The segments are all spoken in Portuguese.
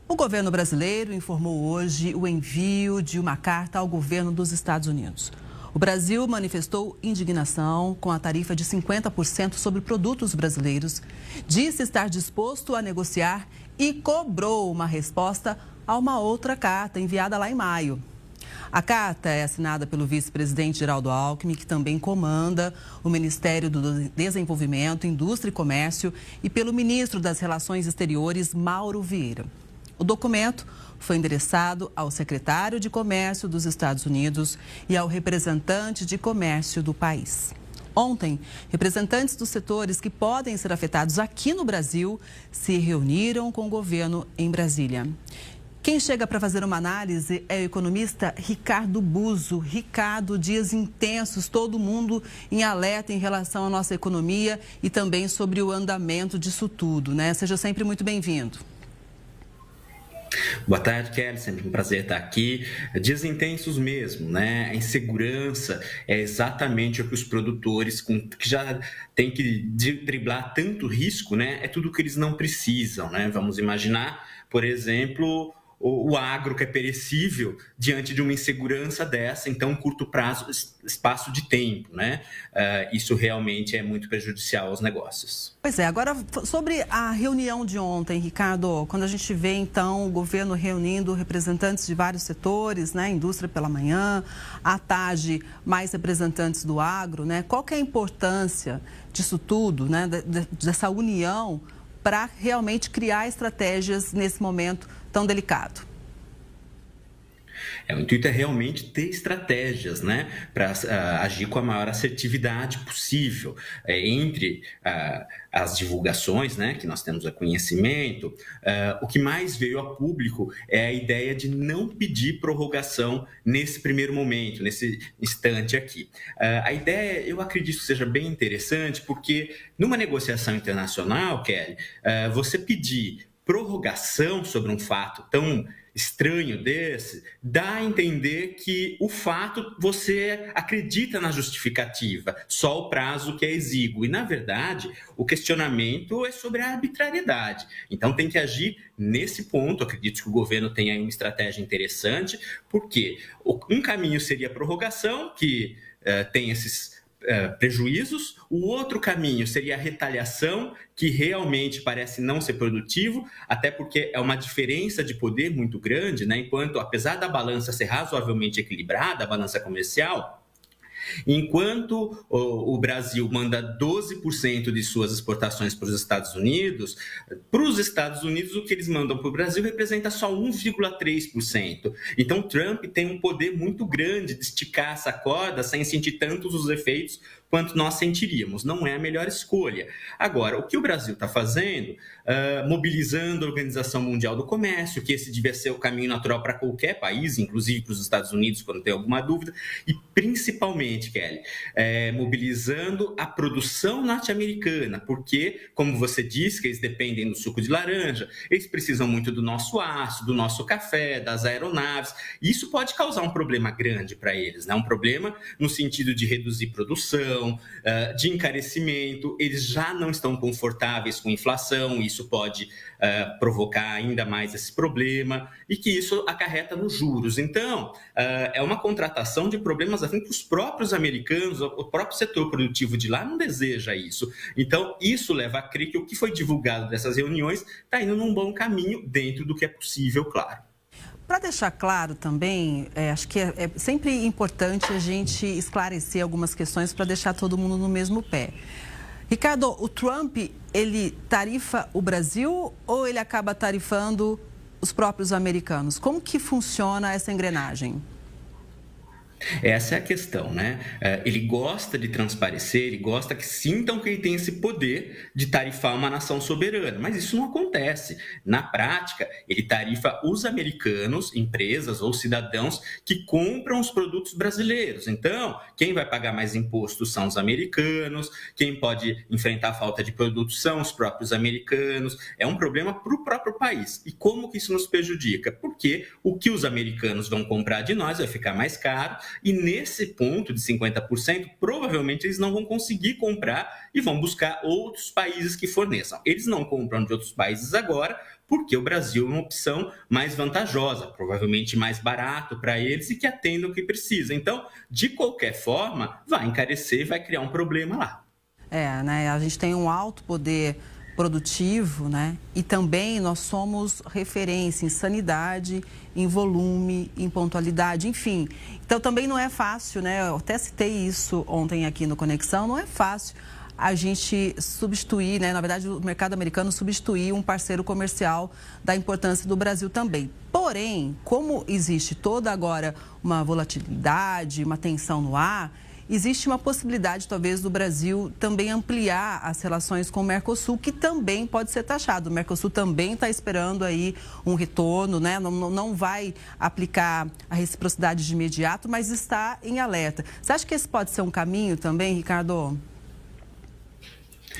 O governo brasileiro informou hoje o envio de uma carta ao governo dos Estados Unidos. O Brasil manifestou indignação com a tarifa de 50% sobre produtos brasileiros, disse estar disposto a negociar e cobrou uma resposta a uma outra carta enviada lá em maio. A carta é assinada pelo vice-presidente Geraldo Alckmin, que também comanda o Ministério do Desenvolvimento, Indústria e Comércio, e pelo ministro das Relações Exteriores, Mauro Vieira. O documento foi endereçado ao secretário de Comércio dos Estados Unidos e ao representante de comércio do país. Ontem, representantes dos setores que podem ser afetados aqui no Brasil se reuniram com o governo em Brasília. Quem chega para fazer uma análise é o economista Ricardo Buzo. Ricardo, dias intensos, todo mundo em alerta em relação à nossa economia e também sobre o andamento disso tudo, né? Seja sempre muito bem-vindo. Boa tarde, Kelly. Sempre um prazer estar aqui. Dias intensos mesmo, né? A insegurança é exatamente o que os produtores, que já têm que driblar tanto risco, né? É tudo que eles não precisam, né? Vamos imaginar, por exemplo, o agro que é perecível diante de uma insegurança dessa, então curto prazo, espaço de tempo, né? Isso realmente é muito prejudicial aos negócios. Pois é, agora sobre a reunião de ontem, Ricardo, quando a gente vê então o governo reunindo representantes de vários setores, né? Indústria pela manhã, à tarde mais representantes do agro, né? Qual que é a importância disso tudo, né? Dessa união para realmente criar estratégias nesse momento tão delicado? O intuito é realmente ter estratégias, né, para agir com a maior assertividade possível entre as divulgações, né, que nós temos a conhecimento. O que mais veio a público é a ideia de não pedir prorrogação nesse primeiro momento, nesse instante aqui. A ideia, eu acredito que seja bem interessante, porque numa negociação internacional, Kelly, você pedir prorrogação sobre um fato tão estranho desse, dá a entender que o fato você acredita na justificativa, só o prazo que é exíguo. E, na verdade, o questionamento é sobre a arbitrariedade. Então, tem que agir nesse ponto. Acredito que o governo tem aí uma estratégia interessante, porque um caminho seria a prorrogação, que tem esses prejuízos. O outro caminho seria a retaliação, que realmente parece não ser produtivo, até porque é uma diferença de poder muito grande, né? Enquanto, apesar da balança ser razoavelmente equilibrada, a balança comercial, enquanto o Brasil manda 12% de suas exportações para os Estados Unidos o que eles mandam para o Brasil representa só 1,3%. Então, Trump tem um poder muito grande de esticar essa corda sem sentir tantos os efeitos quanto nós sentiríamos. Não é a melhor escolha. Agora, o que o Brasil está fazendo? Mobilizando a Organização Mundial do Comércio, que esse devia ser o caminho natural para qualquer país, inclusive para os Estados Unidos, quando tem alguma dúvida, e principalmente, Kelly, mobilizando a produção norte-americana, porque, como você disse, que eles dependem do suco de laranja, eles precisam muito do nosso aço, do nosso café, das aeronaves, e isso pode causar um problema grande para eles, né? Um problema no sentido de reduzir produção, de encarecimento. Eles já não estão confortáveis com inflação, isso pode provocar ainda mais esse problema, e que isso acarreta nos juros. Então, é uma contratação de problemas à frente que os próprios americanos, o próprio setor produtivo de lá não deseja isso. Então, isso leva a crer que o que foi divulgado dessas reuniões está indo num bom caminho, dentro do que é possível, claro. Para deixar claro também, acho que é sempre importante a gente esclarecer algumas questões para deixar todo mundo no mesmo pé. Ricardo, o Trump, ele tarifa o Brasil ou ele acaba tarifando os próprios americanos? Como que funciona essa engrenagem? Essa é a questão, né? Ele gosta de transparecer, ele gosta que sintam que ele tem esse poder de tarifar uma nação soberana, mas isso não acontece. Na prática, ele tarifa os americanos, empresas ou cidadãos que compram os produtos brasileiros. Então, quem vai pagar mais imposto são os americanos, quem pode enfrentar a falta de produtos são os próprios americanos. É um problema para o próprio país. E como que isso nos prejudica? Porque o que os americanos vão comprar de nós vai ficar mais caro, e nesse ponto de 50%, provavelmente eles não vão conseguir comprar e vão buscar outros países que forneçam. Eles não compram de outros países agora porque o Brasil é uma opção mais vantajosa, provavelmente mais barato para eles e que atenda o que precisa. Então, de qualquer forma, vai encarecer e vai criar um problema lá. Né? A gente tem um alto poder produtivo, né? E também nós somos referência em sanidade, em volume, em pontualidade, enfim. Então também não é fácil, né? Eu até citei isso ontem aqui no Conexão, não é fácil a gente substituir, né? Na verdade, o mercado americano substituir um parceiro comercial da importância do Brasil também. Porém, como existe toda agora uma volatilidade, uma tensão no ar, existe uma possibilidade, talvez, do Brasil também ampliar as relações com o Mercosul, que também pode ser taxado. O Mercosul também está esperando aí um retorno, né? Não vai aplicar a reciprocidade de imediato, mas está em alerta. Você acha que esse pode ser um caminho também, Ricardo?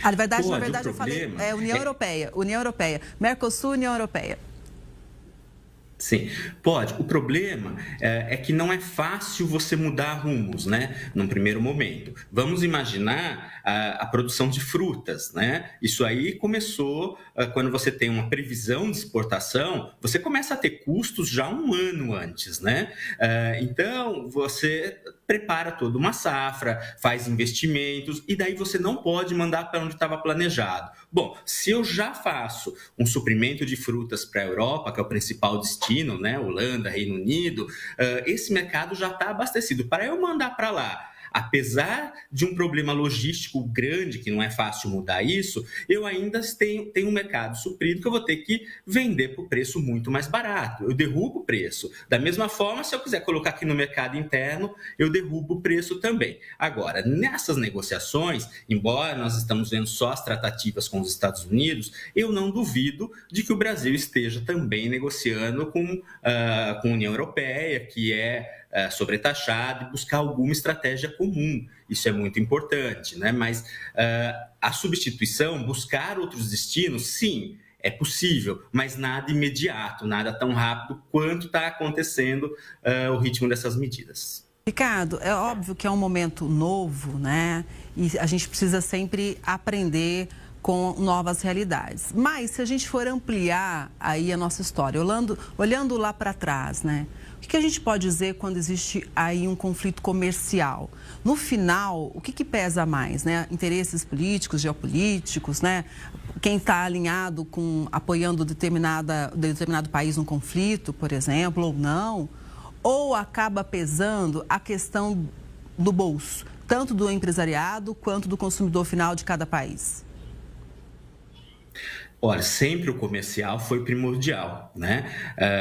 Na verdade, eu falei União Europeia. Mercosul, União Europeia. Sim, pode. O problema é que não é fácil você mudar rumos, né? Num primeiro momento. Vamos imaginar a produção de frutas, né? Isso aí começou quando você tem uma previsão de exportação, você começa a ter custos já um ano antes, né? Então, você prepara toda uma safra, faz investimentos e daí você não pode mandar para onde estava planejado. Bom, se eu já faço um suprimento de frutas para a Europa, que é o principal destino, né, Holanda, Reino Unido, esse mercado já está abastecido. Para eu mandar para lá, apesar de um problema logístico grande, que não é fácil mudar isso, eu ainda tenho um mercado suprido que eu vou ter que vender por preço muito mais barato. Eu derrubo o preço. Da mesma forma, se eu quiser colocar aqui no mercado interno, eu derrubo o preço também. Agora, nessas negociações, embora nós estamos vendo só as tratativas com os Estados Unidos, eu não duvido de que o Brasil esteja também negociando com a União Europeia, que é sobretaxado, e buscar alguma estratégia comum. Isso é muito importante, né? Mas a substituição, buscar outros destinos, sim, é possível, mas nada imediato, nada tão rápido quanto está acontecendo o ritmo dessas medidas. Ricardo, é óbvio que é um momento novo, né? E a gente precisa sempre aprender com novas realidades. Mas se a gente for ampliar aí a nossa história, olhando lá para trás, né? O que a gente pode dizer quando existe aí um conflito comercial? No final, o que pesa mais, né? Interesses políticos, geopolíticos, né? Quem está alinhado com apoiando determinado país num conflito, por exemplo, ou não? Ou acaba pesando a questão do bolso, tanto do empresariado quanto do consumidor final de cada país? Olha, sempre o comercial foi primordial, né?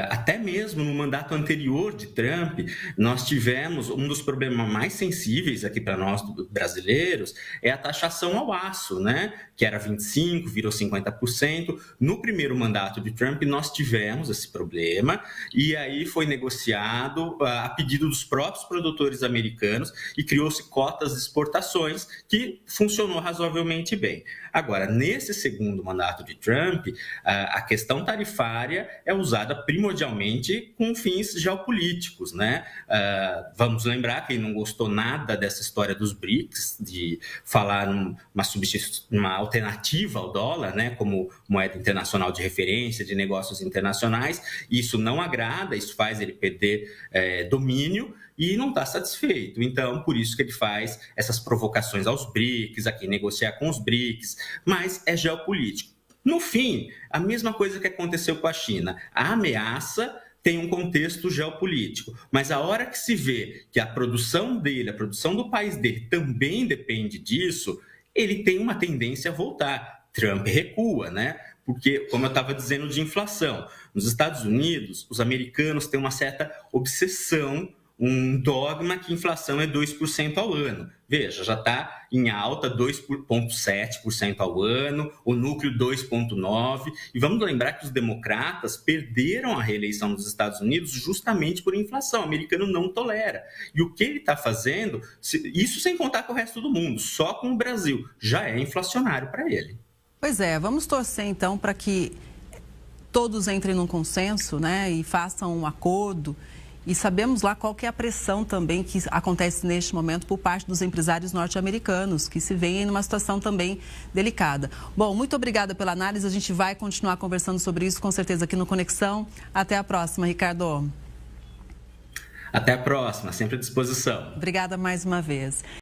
Até mesmo no mandato anterior de Trump, nós tivemos um dos problemas mais sensíveis aqui para nós brasileiros, é a taxação ao aço, né? Que era 25%, virou 50%. No primeiro mandato de Trump, nós tivemos esse problema e aí foi negociado a pedido dos próprios produtores americanos e criou-se cotas de exportações que funcionou razoavelmente bem. Agora, nesse segundo mandato de Trump, a questão tarifária é usada primordialmente com fins geopolíticos, né? Vamos lembrar, quem não gostou nada dessa história dos BRICS, de falar uma alternativa ao dólar, né, como moeda internacional de referência de negócios internacionais, isso não agrada, isso faz ele perder domínio e não está satisfeito. Então, por isso que ele faz essas provocações aos BRICS, aqui negociar com os BRICS, mas é geopolítico. No fim, a mesma coisa que aconteceu com a China. A ameaça tem um contexto geopolítico, mas a hora que se vê que a produção dele, a produção do país dele também depende disso, ele tem uma tendência a voltar. Trump recua, né? Porque, como eu estava dizendo, de inflação. Nos Estados Unidos, os americanos têm uma certa obsessão, um dogma que inflação é 2% ao ano. Veja, já está em alta 2,7% ao ano, o núcleo 2,9%. E vamos lembrar que os democratas perderam a reeleição nos Estados Unidos justamente por inflação. O americano não tolera. E o que ele está fazendo, isso sem contar com o resto do mundo, só com o Brasil, já é inflacionário para ele. Pois é, vamos torcer então para que todos entrem num consenso, né, e façam um acordo E sabemos lá qual que é a pressão também que acontece neste momento por parte dos empresários norte-americanos, que se veem numa situação também delicada. Bom, muito obrigada pela análise. A gente vai continuar conversando sobre isso, com certeza, aqui no Conexão. Até a próxima, Ricardo. Até a próxima, sempre à disposição. Obrigada mais uma vez.